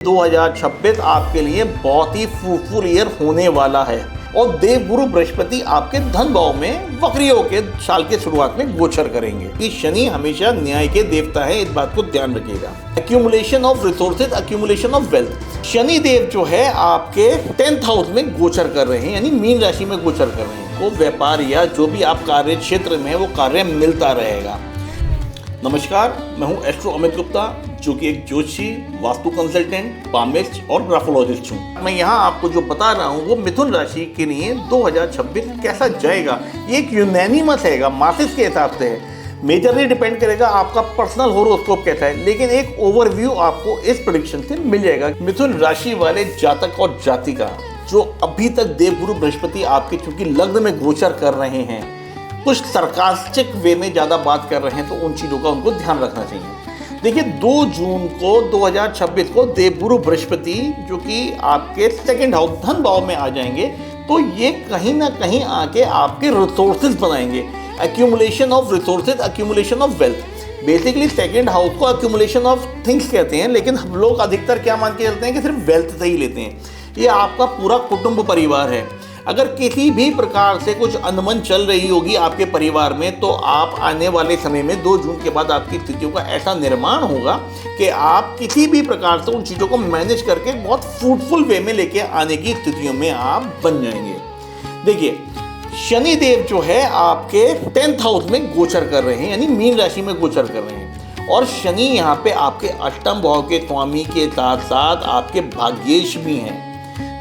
2026 आपके लिए बहुत ही फ्रूटफुल ईयर होने वाला है और देवगुरु बृहस्पति आपके धन भाव में वक्रियों के साल के शुरुआत में गोचर करेंगे। कि शनि हमेशा न्याय के देवता है, इस बात को ध्यान रखिएगा। Accumulation of resources, accumulation of wealth. Shani Dev जो है आपके 10th हाउस में गोचर कर रहे हैं, यानी मीन राशि में गोचर कर रहे हैं। वो व्यापार या जो भी आप कार्य क्षेत्र में वो कार्य मिलता रहेगा। नमस्कार, मैं हूं एस्ट्रो अमित गुप्ता, जो कि एक ज्योतिषी, वास्तु कंसल्टेंट, पामिस्ट और ग्राफोलॉजिस्ट हूं। मैं यहां आपको जो बता रहा हूं वो मिथुन राशि के लिए 2026 कैसा जाएगा। ये एक यूनानिमस है, मासिक के हिसाब से है। मेजरली डिपेंड करेगा आपका पर्सनल होरोस्कोप कैसा है, लेकिन एक ओवरव्यू आपको इस प्रेडिक्शन से मिल जाएगा। मिथुन राशि वाले जातक और जातिका जो अभी तक देवगुरु बृहस्पति आपके चूंकि लग्न में गोचर कर रहे हैं, कुछ सरकास्टिक वे में ज़्यादा बात कर रहे हैं, तो उन चीज़ों का उनको ध्यान रखना चाहिए। देखिए, 2 जून को 2026 को देवगुरु बृहस्पति जो कि आपके 2nd हाउस धन भाव में आ जाएंगे, तो ये कहीं ना कहीं आके आपके रिसोर्सेज बनाएंगे। Accumulation of resources, accumulation of wealth. Basically 2nd house को एक्यूमुलेशन ऑफ थिंग्स कहते हैं, लेकिन हम लोग अधिकतर क्या मान के चलते हैं कि सिर्फ वेल्थ से ही लेते हैं। ये आपका पूरा कुटुंब परिवार है। अगर किसी भी प्रकार से कुछ अनबन चल रही होगी आपके परिवार में, तो आप आने वाले समय में 2 जून के बाद आपकी स्थितियों का ऐसा निर्माण होगा कि आप किसी भी प्रकार से उन चीज़ों को मैनेज करके बहुत फ्रूटफुल वे में लेके आने की स्थितियों में आप बन जाएंगे। देखिए, शनि देव जो है आपके 10th हाउस में गोचर कर रहे हैं, यानी मीन राशि में गोचर कर रहे हैं। और शनि यहाँ पे आपके 8th भाव के स्वामी के साथ साथ आपके भाग्येश भी हैं।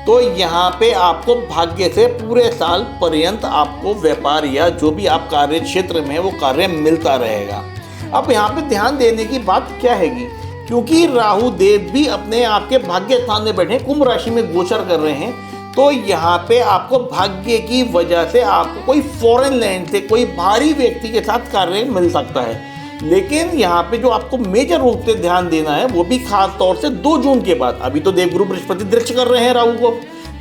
तो यहाँ पे आपको भाग्य से पूरे साल पर्यंत आपको व्यापार या जो भी आप कार्य क्षेत्र में वो कार्य मिलता रहेगा। अब यहाँ पे ध्यान देने की बात क्या हैगी, क्योंकि राहु देव भी अपने आपके भाग्य स्थान में बैठे कुंभ राशि में गोचर कर रहे हैं, तो यहाँ पे आपको भाग्य की वजह से आपको कोई फॉरेन लैंड से कोई भारी व्यक्ति के साथ कार्य मिल सकता है। लेकिन यहाँ पे जो आपको मेजर रूप से ध्यान देना है, वो भी खास तौर से 2 जून के बाद। अभी तो देवगुरु बृहस्पति दृष्टि कर रहे हैं राहु को,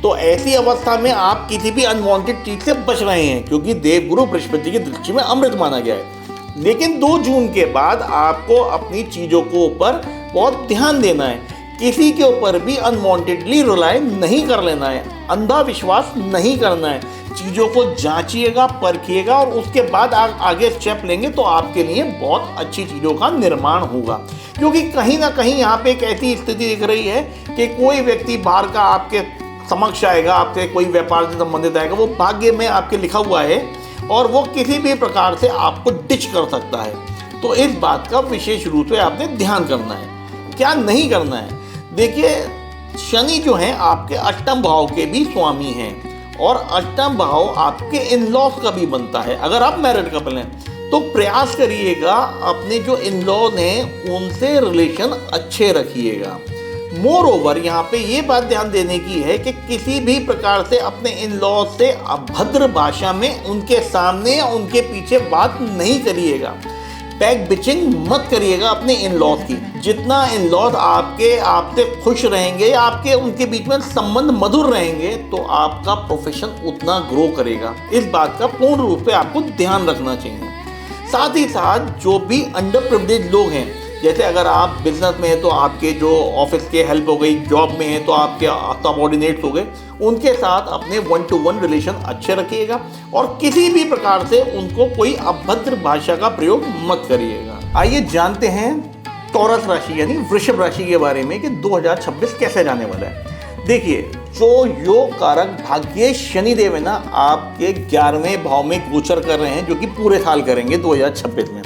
तो ऐसी अवस्था में आप किसी भी अनवांटेड चीज से बच रहे हैं, क्योंकि देवगुरु बृहस्पति की दृष्टि में अमृत माना गया है। लेकिन 2 जून के बाद आपको अपनी चीजों को ऊपर बहुत ध्यान देना है। किसी के ऊपर भी अनवांटेडली रिलाय नहीं कर लेना है, अंधा विश्वास नहीं करना है। चीज़ों को जांचिएगा, परखिएगा और उसके बाद आगे स्टेप लेंगे तो आपके लिए बहुत अच्छी चीज़ों का निर्माण होगा। क्योंकि कहीं ना कहीं यहाँ पे एक ऐसी स्थिति दिख रही है कि कोई व्यक्ति बाहर का आपके समक्ष आएगा, आपसे कोई व्यापार से संबंधित आएगा, वो भाग्य में आपके लिखा हुआ है और वो किसी भी प्रकार से आपको डिच कर सकता है। तो इस बात का विशेष रूप से आपने ध्यान करना है। क्या नहीं करना है, देखिए, शनि जो है आपके 8th भाव के भी स्वामी हैं और 8th भाव आपके इन-लॉज का भी बनता है। अगर आप मैरिड कपल हैं तो प्रयास करिएगा अपने जो इन-लॉज हैं उनसे रिलेशन अच्छे रखिएगा। मोर ओवर यहाँ पे ये बात ध्यान देने की है कि किसी भी प्रकार से अपने इन-लॉज से अभद्र भाषा में उनके सामने या उनके पीछे बात नहीं करिएगा। बैक बिचिंग मत करिएगा अपने इन-लॉज की। जितना इन-लॉज आपसे खुश रहेंगे, आपके उनके बीच में संबंध मधुर रहेंगे, तो आपका प्रोफेशन उतना ग्रो करेगा। इस बात का पूर्ण रूप से आपको ध्यान रखना चाहिए। साथ ही साथ जो भी अंडर प्रिविलेज्ड लोग हैं, जैसे अगर आप बिजनेस में हैं तो आपके जो ऑफिस के हेल्प हो गई, जॉब में हैं तो आपके सबऑर्डिनेट्स हो गए, उनके साथ अपने 1-to-1 रिलेशन अच्छे रखिएगा और किसी भी प्रकार से उनको कोई अभद्र भाषा का प्रयोग मत करिएगा। आइए जानते हैं टॉरस राशि यानी वृषभ राशि के बारे में कि 2026 कैसे जाने वाला है। देखिए, जो योग कारक भाग्य शनिदेव है ना, आपके 11वें भाव में गोचर कर रहे हैं, जो कि पूरे साल करेंगे 2026 में।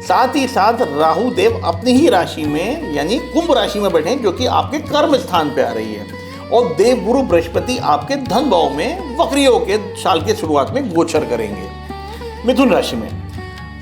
साथ ही साथ राहु देव अपनी ही राशि में यानी कुंभ राशि में बैठे हैं, जो कि आपके कर्म स्थान पे आ रही है। और देवगुरु बृहस्पति आपके धन भाव में वक्रियों के साल के शुरुआत में गोचर करेंगे मिथुन राशि में।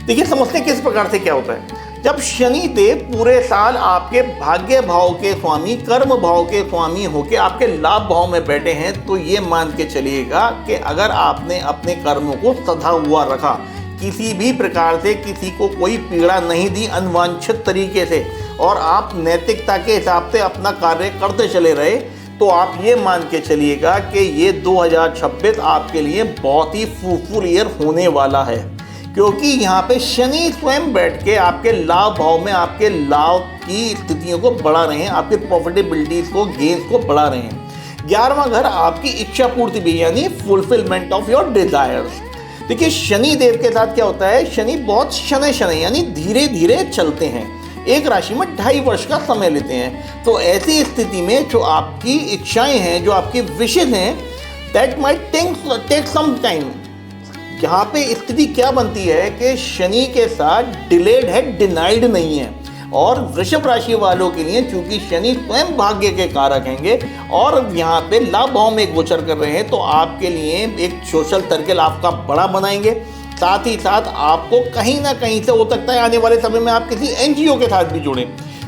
देखिए, समझते हैं किस प्रकार से क्या होता है। जब शनि देव पूरे साल आपके भाग्य भाव के स्वामी, कर्म भाव के स्वामी होके आपके लाभ भाव में बैठे हैं, तो ये मान के चलिएगा कि अगर आपने अपने कर्मों को सधा हुआ रखा, किसी भी प्रकार से किसी को कोई पीड़ा नहीं दी अनवांछित तरीके से, और आप नैतिकता के हिसाब से अपना कार्य करते चले रहे, तो आप ये मान के चलिएगा कि ये 2026 आपके लिए बहुत ही फ्रूटफुल ईयर होने वाला है। क्योंकि यहाँ पे शनि स्वयं बैठ के आपके लाभ भाव में आपके लाभ की स्थितियों को बढ़ा रहे हैं, आपके प्रॉफिटेबिलिटीज को, गेन्स को बढ़ा रहे हैं। 11वां घर आपकी इच्छा पूर्ति भी, यानी फुलफिलमेंट ऑफ योर डिजायर्स। देखिए शनि देव के साथ क्या होता है, शनि बहुत शनै शनै यानी धीरे धीरे चलते हैं, एक राशि में 2.5 वर्ष का समय लेते हैं। तो ऐसी स्थिति में जो आपकी इच्छाएं हैं, जो आपके विशेष हैं, that might take some time. यहाँ पे स्थिति क्या बनती है कि शनि के साथ डिलेड है, डिनाइड नहीं है। और वृषभ राशि वालों के लिए चूंकि शनि स्वयं भाग्य के कारक हैंगे और यहाँ पे लाभ भाव में गोचर कर रहे हैं, तो आपके लिए एक सोशल सर्कल आपका बड़ा बनाएंगे। साथ ही साथ आपको कहीं ना कहीं से हो सकता है आने वाले समय में आप किसी एनजीओ के साथ भी जुड़ें।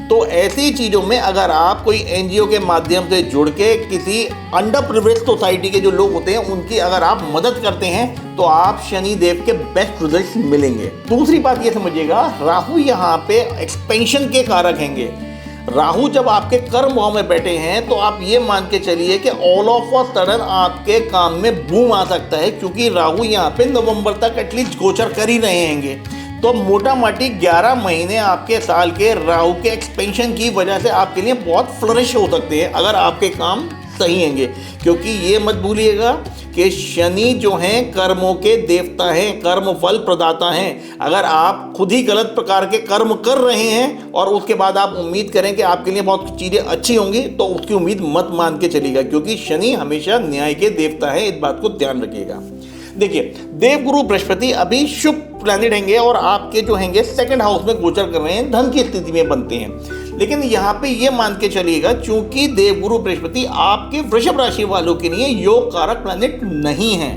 तो ऐसी चीज़ों में अगर आप कोई एनजीओ के माध्यम से जुड़ के किसी अंडर प्रिविलेज्ड सोसाइटी के जो लोग होते हैं उनकी अगर आप मदद करते हैं तो आप शनि देव के बेस्ट रिजल्ट्स मिलेंगे। दूसरी बात ये समझिएगा, राहु यहाँ पे एक्सपेंशन के कारक हैंगे। राहु जब आपके कर्म भाव में बैठे हैं तो आप ये मान के चलिए कि ऑल ऑफ अ सडन आपके काम में बूम आ सकता है, क्योंकि राहु यहाँ पे नवंबर तक एटलीस्ट गोचर कर ही रहे हैंगे। तो मोटा माटी 11 महीने आपके साल के राहु के एक्सपेंशन की वजह से आपके लिए बहुत फ्लरिश हो सकते हैं अगर आपके काम सही हैंगे। क्योंकि ये मत भूलिएगा कि शनि जो हैं कर्मों के देवता हैं, कर्म फल प्रदाता हैं। अगर आप खुद ही गलत प्रकार के कर्म कर रहे हैं और उसके बाद आप उम्मीद करें कि आपके लिए बहुत चीज़ें अच्छी होंगी, तो उसकी उम्मीद मत मान के चलिएगा, क्योंकि शनि हमेशा न्याय के देवता है। इस बात को ध्यान रखिएगा। देखिए देवगुरु बृहस्पति अभी शुभ प्लैनेट हैंगे और आपके जो हैंगे सेकंड हाउस में गोचर कर रहे हैं, धन की स्थिति में बनते हैं। लेकिन यहाँ पे ये मान के चलिएगा, चूंकि देवगुरु बृहस्पति आपके वृषभ राशि वालों के लिए योग कारक प्लैनेट नहीं है,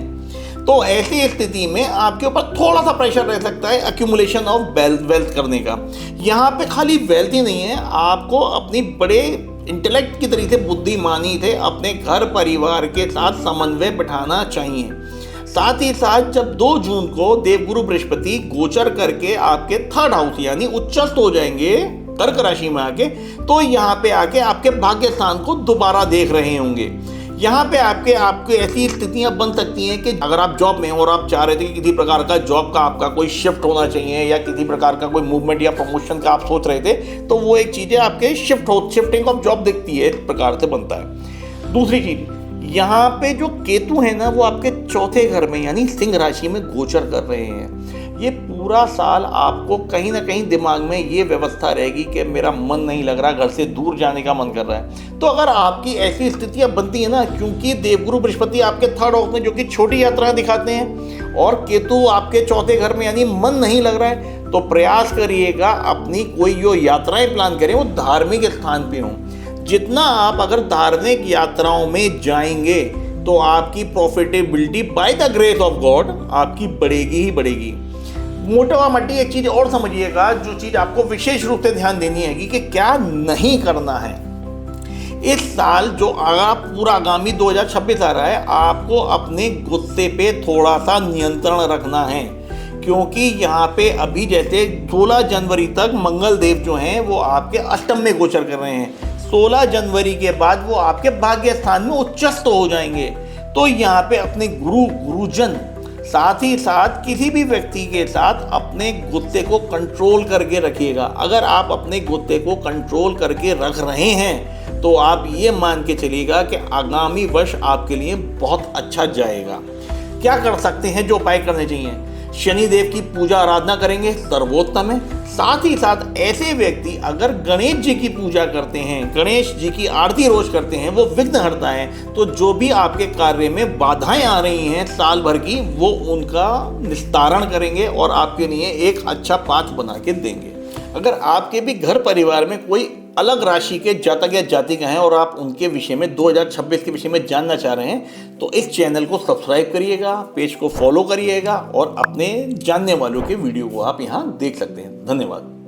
तो ऐसी स्थिति में आपके ऊपर थोड़ा सा प्रेशर रह सकता है एक्यूमुलेशन ऑफ वेल्थ करने का। यहाँ पे खाली वेल्थ ही नहीं है, आपको अपनी बड़े इंटेलेक्ट की तरीके से बुद्धिमानी से अपने घर परिवार के साथ समन्वय बिठाना चाहिए। साथ ही साथ जब 2 जून को देवगुरु बृहस्पति गोचर करके आपके थर्ड हाउस यानी उच्चस्थ हो जाएंगे कर्क राशि में आके, तो यहाँ पे आके आपके भाग्य स्थान को दोबारा देख रहे होंगे। यहाँ पे आपके ऐसी स्थितियाँ बन सकती हैं कि अगर आप जॉब में हो और आप चाह रहे थे कि किसी प्रकार का जॉब का आपका कोई शिफ्ट होना चाहिए या किसी प्रकार का कोई मूवमेंट या प्रमोशन का आप सोच रहे थे, तो वो एक चीज़ें आपके शिफ्टिंग ऑफ जॉब दिखती है, इस प्रकार से बनता है। दूसरी चीज़, यहाँ पे जो केतु है ना, वो आपके चौथे घर में यानी सिंह राशि में गोचर कर रहे हैं। ये पूरा साल आपको कहीं ना कहीं दिमाग में ये व्यवस्था रहेगी कि मेरा मन नहीं लग रहा, घर से दूर जाने का मन कर रहा है। तो अगर आपकी ऐसी स्थितियाँ बनती है ना, क्योंकि देवगुरु बृहस्पति आपके थर्ड हाउस में जो कि छोटी यात्राएं दिखाते हैं और केतु आपके चौथे घर में यानी मन नहीं लग रहा है, तो प्रयास करिएगा अपनी कोई जो यात्राएं प्लान करें वो धार्मिक स्थान पे हों। जितना आप अगर धार्मिक यात्राओं में जाएंगे तो आपकी profitability by the grace of God आपकी बढ़ेगी ही बढ़ेगी। मोटा मोटी एक चीज़ और समझिएगा, जो चीज़ आपको विशेष रूप से ध्यान देनी है कि क्या नहीं करना है इस साल। जो आप पूरा आगामी 2026 आ रहा है, आपको अपने गुस्से पे थोड़ा सा नियंत्रण रखना है, क्योंकि यहाँ पे अभी जैसे 16 जनवरी तक मंगल देव जो हैं वो आपके अष्टम में गोचर कर रहे हैं। 16 जनवरी के बाद वो आपके भाग्य स्थान में उच्चस्थ हो जाएंगे। तो यहाँ पे अपने गुरुजन साथ ही साथ किसी भी व्यक्ति के साथ अपने गुस्से को कंट्रोल करके रखिएगा। अगर आप अपने गुस्से को कंट्रोल करके रख रहे हैं तो आप ये मान के चलिएगा कि आगामी वर्ष आपके लिए बहुत अच्छा जाएगा। क्या कर सकते हैं, जो उपाय करने चाहिए, शनि देव की पूजा आराधना करेंगे, सर्वोत्तम है। साथ ही साथ ऐसे व्यक्ति अगर गणेश जी की पूजा करते हैं, गणेश जी की आरती रोज करते हैं, वो विघ्नहर्ता है, तो जो भी आपके कार्य में बाधाएं आ रही हैं साल भर की, वो उनका निस्तारण करेंगे और आपके लिए एक अच्छा पाथ बना के देंगे। अगर आपके भी घर परिवार में कोई अलग राशि के जातक या जातिका हैं और आप उनके विषय में 2026 के विषय में जानना चाह रहे हैं, तो इस चैनल को सब्सक्राइब करिएगा, पेज को फॉलो करिएगा और अपने जानने वालों के वीडियो को आप यहाँ देख सकते हैं। धन्यवाद।